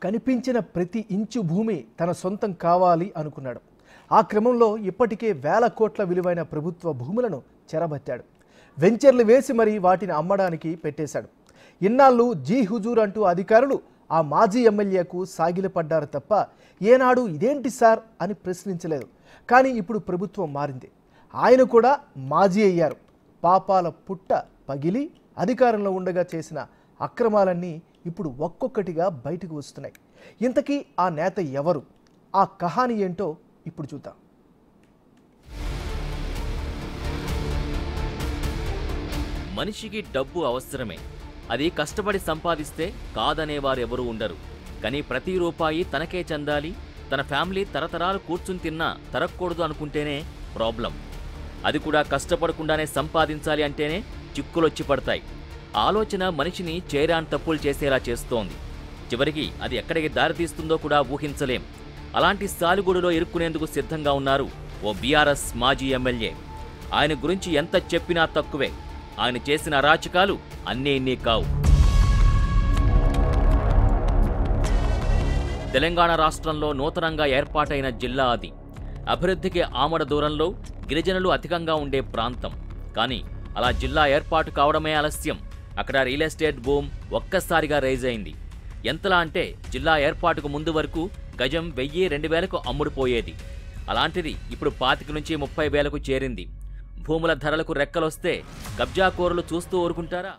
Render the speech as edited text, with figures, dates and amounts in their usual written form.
కనిపించిన ప్రతి ఇంచు భూమి తన సొంతం కావాలి అనుకున్నాడు. ఆ క్రమంలో ఇప్పటికే వేల కోట్ల విలువైన ప్రభుత్వ భూములను చెరబట్టాడు. వెంచర్లు వేసి మరీ వాటిని అమ్మడానికి పెట్టేశాడు. ఇన్నాళ్ళు జీ హుజూర్ అంటూ అధికారులు ఆ మాజీ ఎమ్మెల్యేకు సాగిలపడ్డారు తప్ప ఏనాడు ఇదేంటి సార్ అని ప్రశ్నించలేదు. కానీ ఇప్పుడు ప్రభుత్వం మారింది. ఆయన కూడా మాజీ అయ్యారు. పాపాల పుట్ట పగిలి అధికారంలో ఉండగా చేసిన అక్రమాలన్నీ ఇప్పుడు ఒక్కొక్కటిగా బయటకు వస్తున్నాయి. ఇంతకీ ఆ నేత ఎవరు, ఆ కహాని ఏంటో ఇప్పుడు చూద్దాం. మనిషికి డబ్బు అవసరమే. అది కష్టపడి సంపాదిస్తే కాదనేవారు ఎవరూ ఉండరు. కానీ ప్రతి రూపాయి తనకే చెందాలి, తన ఫ్యామిలీ తరతరాలు కూర్చుని తిన్నా తరగకూడదు అనుకుంటేనే ప్రాబ్లం. అది కూడా కష్టపడకుండానే సంపాదించాలి అంటేనే చిక్కులొచ్చి పడతాయి. ఆలోచన మనిషిని చేరాని తప్పులు చేసేలా చేస్తోంది. చివరికి అది ఎక్కడికి దారితీస్తుందో కూడా ఊహించలేం. అలాంటి సాలిగూడులో ఇరుక్కునేందుకు సిద్ధంగా ఉన్నారు ఓ బీఆర్ఎస్ మాజీ ఎమ్మెల్యే. ఆయన గురించి ఎంత చెప్పినా తక్కువే. ఆయన చేసిన అరాచకాలు అన్నీ ఇన్నీ కావు. తెలంగాణ రాష్ట్రంలో నూతనంగా ఏర్పాటైన జిల్లా అది. అభివృద్ధికి ఆమడ దూరంలో, గిరిజనులు అధికంగా ఉండే ప్రాంతం. కానీ అలా జిల్లా ఏర్పాటు కావడమే ఆలస్యం. అక్కడ రియల్ ఎస్టేట్ బూమ్ ఒక్కసారిగా రైజ్ అయింది. ఎంతలా అంటే జిల్లా ఏర్పాటుకు ముందు వరకు గజం 1000-2000కు అమ్ముడుపోయేది. అలాంటిది ఇప్పుడు 25 నుంచి 30,000కు చేరింది. భూముల ధరలకు రెక్కలొస్తే కబ్జాకోరులు చూస్తూ ఊరుకుంటారా?